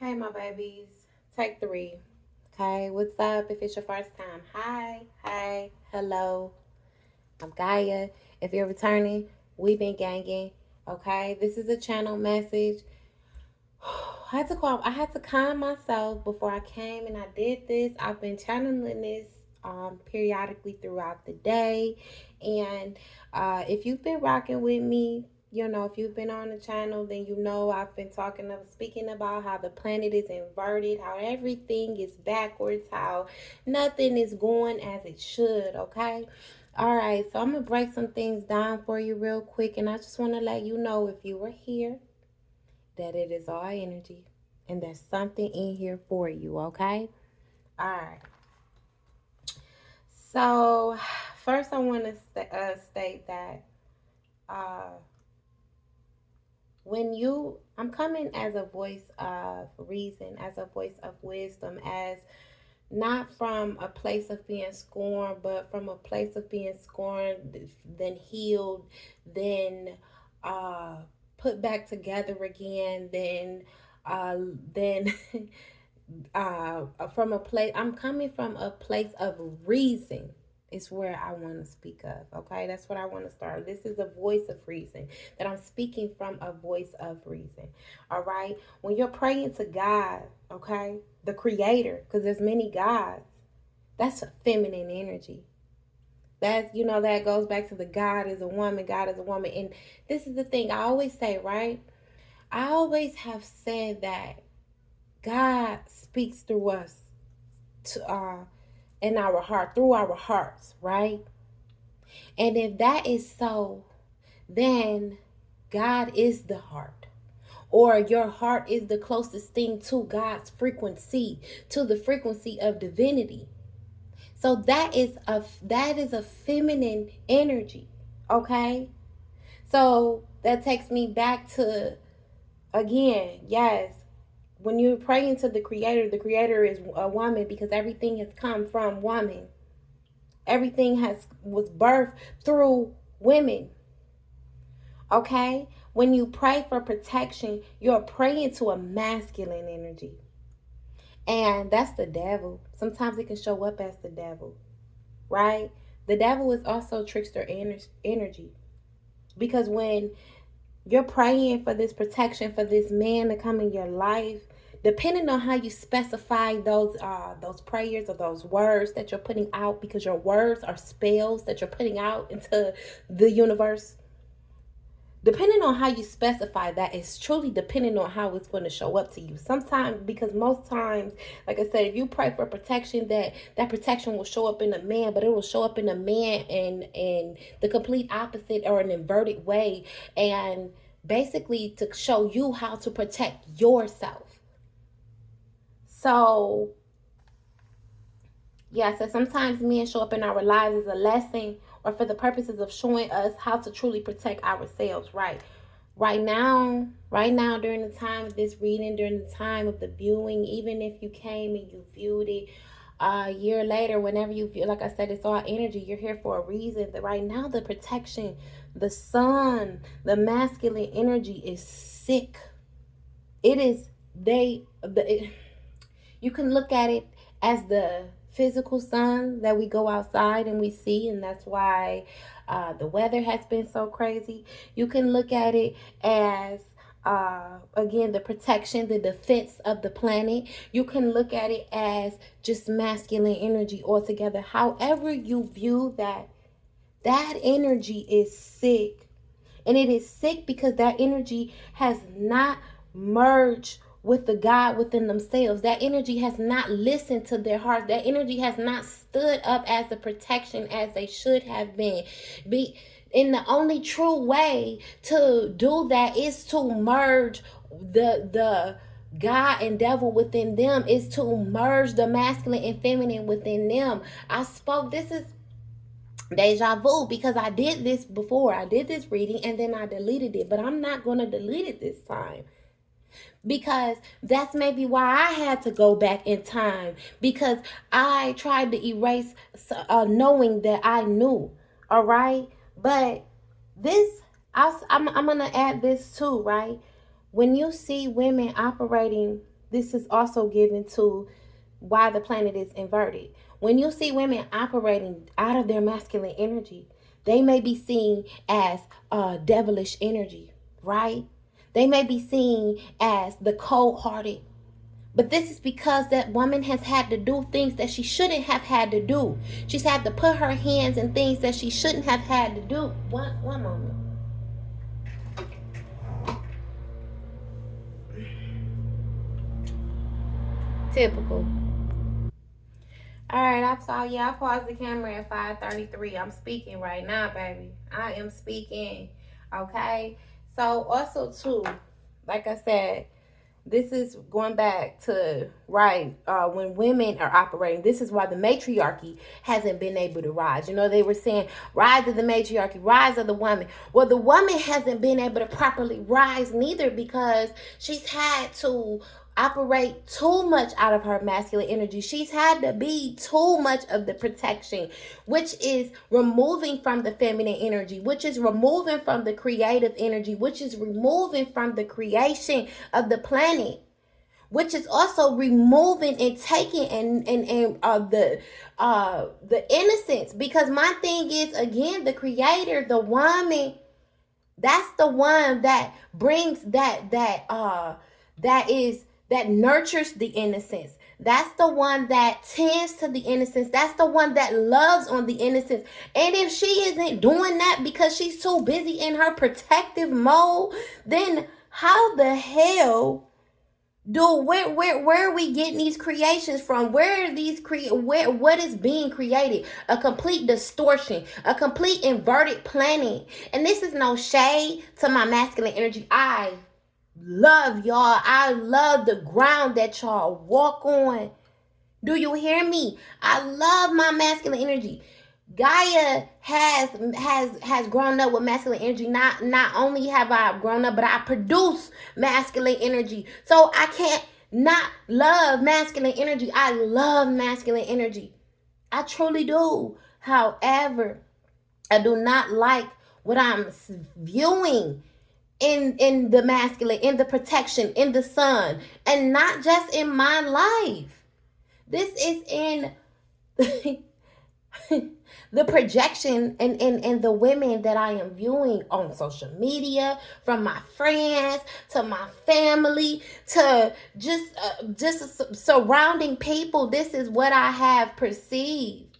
Hey, my babies. Take three. Okay, what's up? If it's your first time, hi, hello. I'm Gaia. If you're returning, we've been ganging. Okay, this is a channel message. I had to calm myself before I came and I did this. I've been channeling this periodically throughout the day, and if you've been rocking with me, if you've been on the channel, then I've been speaking about how the planet is inverted, how everything is backwards, how nothing is going as it should. Okay. All right, so I'm gonna break some things down for you real quick, and I just want to let you know, if you were here, that it is all energy and there's something in here for you. Okay. All right. So first I want to state that uh, I'm coming as a voice of reason, as a voice of wisdom, as not from a place of being scorned, but from a place of being scorned, then healed, then uh, put back together again, then from a place, I'm coming from a place of reason. Is where I want to speak of. Okay, that's what I want to start. This is a voice of reason, that I'm speaking from a voice of reason. All right, when you're praying to God, okay, the creator, because there's many gods, that's feminine energy. That's, that goes back to the God is a woman, God is a woman. And this is the thing I always say, right? I always have said that God speaks through us, to in our heart, through our hearts, right? And if that is so, then God is the heart, or your heart is the closest thing to God's frequency, to the frequency of divinity. So that is a feminine energy. Okay? So that takes me back to, again, yes, when you're praying to the creator is a woman, because everything has come from woman. Everything was birthed through women. Okay? When you pray for protection, you're praying to a masculine energy. And that's the devil. Sometimes it can show up as the devil, right? The devil is also trickster energy. Because when you're praying for this protection, for this man to come in your life, depending on how you specify those prayers or those words that you're putting out, because your words are spells that you're putting out into the universe. Depending on how you specify that, is truly depending on how it's going to show up to you. Sometimes, because most times, like I said, if you pray for protection, that protection will show up in a man, but it will show up in a man in the complete opposite, or an inverted way, and basically to show you how to protect yourself. So yeah, so sometimes men show up in our lives as a lesson, or for the purposes of showing us how to truly protect ourselves, right? Right now, during the time of this reading, during the time of the viewing, even if you came and you viewed it a year later, whenever you view, like I said, it's all energy. You're here for a reason. That right now, the protection, the sun, the masculine energy is sick. It is, you can look at it as the physical sun that we go outside and we see, and that's why the weather has been so crazy. You can look at it as again, the protection, the defense of the planet. You can look at it as just masculine energy altogether. However you view that, that energy is sick. And it is sick because that energy has not merged with the God within themselves. That energy has not listened to their heart. That energy has not stood up as a protection as they should have been. In the only true way to do that is to merge the God and devil within them, is to merge the masculine and feminine within them. This is deja vu, because I did this before. I did this reading and then I deleted it, but I'm not going to delete it this time, because that's maybe why I had to go back in time, because I tried to erase knowing that I knew. All right, but this, I'm going to add this too, right? When you see women operating this is also given to why the planet is inverted. When you see women operating out of their masculine energy, they may be seen as devilish energy, right? They may be seen as the cold-hearted. But this is because that woman has had to do things that she shouldn't have had to do. She's had to put her hands in things that she shouldn't have had to do. One moment. Typical. All right, I saw you. I paused the camera at 5:33. I'm speaking right now, baby. I am speaking. Okay. So also too, like I said, this is going back to when women are operating. This is why the matriarchy hasn't been able to rise. You know, they were saying rise of the matriarchy, rise of the woman. Well, the woman hasn't been able to properly rise neither, because she's had to operate too much out of her masculine energy. She's had to be too much of the protection, which is removing from the feminine energy, which is removing from the creative energy, which is removing from the creation of the planet, which is also removing and taking the innocence. Because my thing is, again, the creator, the woman, that's the one that brings that nurtures the innocence. That's the one that tends to the innocence. That's the one that loves on the innocence. And if she isn't doing that because she's too busy in her protective mode, then how the hell where are we getting these creations from? Where are these what is being created? A complete distortion, a complete inverted planet. And this is no shade to my masculine energy. I love y'all. I love the ground that y'all walk on. Do you hear me? I love my masculine energy. Gaia has grown up with masculine energy. Not only have I grown up, but I produce masculine energy. So I can't not love masculine energy. I love masculine energy. I truly do. However, I do not like what I'm viewing in the masculine, in the protection, in the sun, and not just in my life. This is in the projection and the women that I am viewing on social media, from my friends to my family to just surrounding people. This is what I have perceived.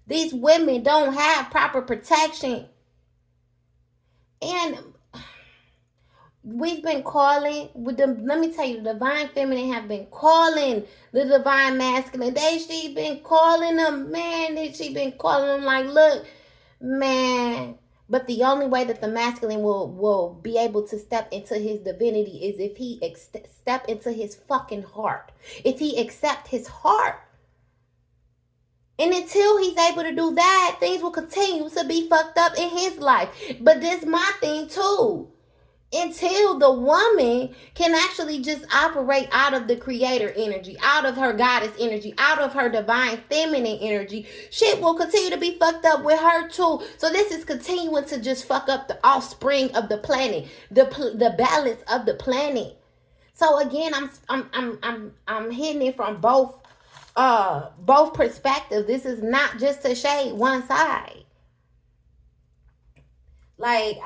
These women don't have proper protection. And we've been calling with them. Let me tell you, the divine feminine have been calling the divine masculine. She been calling them, man. She been calling them like, look, man. But the only way that the masculine will be able to step into his divinity is if he step into his fucking heart. If he accept his heart. And until he's able to do that, things will continue to be fucked up in his life. But this my thing too. Until the woman can actually just operate out of the creator energy, out of her goddess energy, out of her divine feminine energy, shit will continue to be fucked up with her too. So this is continuing to just fuck up the offspring of the planet, the balance of the planet. So again, I'm hitting it from both perspectives. This is not just to shade one side. Like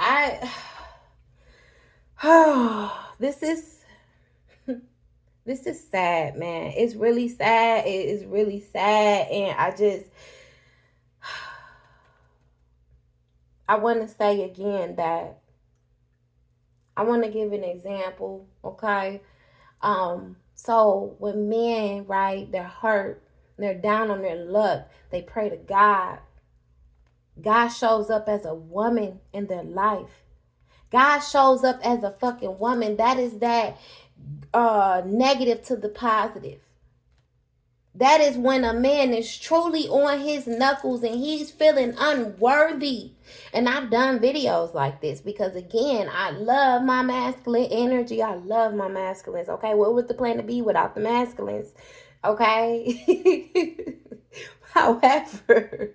this is sad, man. It's really sad. It is really sad. And I want to say again that I want to give an example, okay? So when men, right, they're hurt, they're down on their luck, they pray to God. God shows up as a woman in their life. God shows up as a fucking woman. That is that negative to the positive. That is when a man is truly on his knuckles and he's feeling unworthy. And I've done videos like this because, again, I love my masculine energy. I love my masculines. Okay, what would the planet be without the masculines? Okay. However,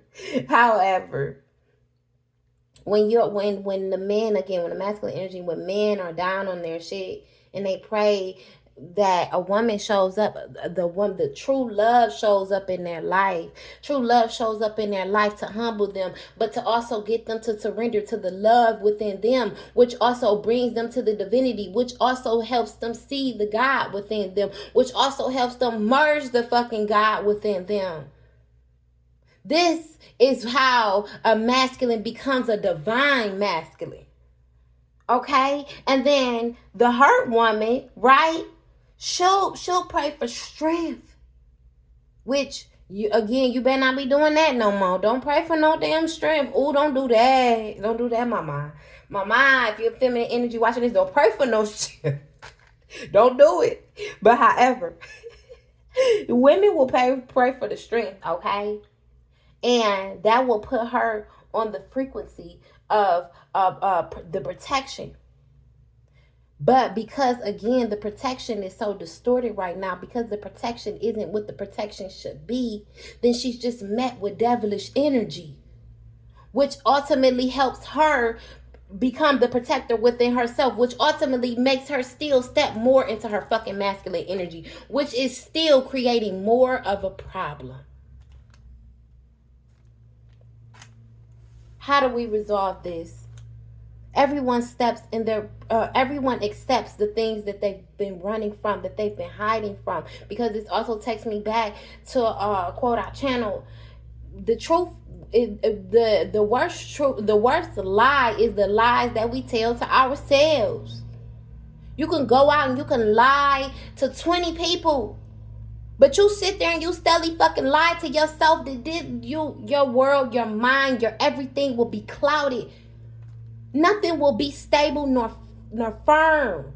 when the men, again, when the masculine energy, when men are down on their shit and they pray that a woman shows up, the true love shows up in their life. True love shows up in their life to humble them, but to also get them to surrender to the love within them, which also brings them to the divinity, which also helps them see the God within them, which also helps them merge the fucking God within them. This is how a masculine becomes a divine masculine. Okay? And then the hurt woman, right? She'll pray for strength. Which, you better not be doing that no more. Don't pray for no damn strength. Ooh, don't do that. Don't do that, mama. Mama, if you're feminine energy watching this, don't pray for no strength. Don't do it. But however, women will pray for the strength, okay? And that will put her on the frequency of the protection. But because, again, the protection is so distorted right now, because the protection isn't what the protection should be, then she's just met with devilish energy, which ultimately helps her become the protector within herself, which ultimately makes her still step more into her fucking masculine energy, which is still creating more of a problem. How do we resolve this? Everyone everyone accepts the things that they've been running from, that they've been hiding from, because this also takes me back to quote our channel. The truth is the worst lie is the lies that we tell to ourselves. You can go out and you can lie to 20 people, but you sit there and you steadily fucking lie to yourself. Your world, your mind, your everything will be clouded. Nothing will be stable nor firm.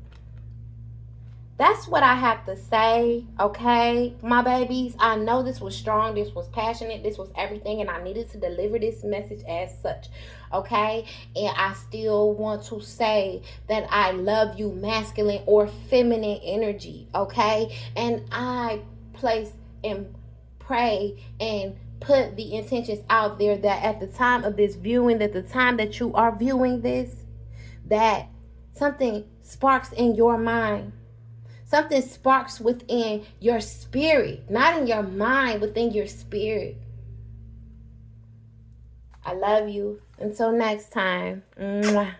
That's what I have to say, okay, my babies. I know this was strong, this was passionate, this was everything, and I needed to deliver this message as such, okay? And I still want to say that I love you, masculine or feminine energy, okay? And I place and pray and put the intentions out there that at the time of this viewing, that the time that you are viewing this, that something sparks in your mind. Something sparks within your spirit. Not in your mind, within your spirit. I love you. Until next time. Mwah.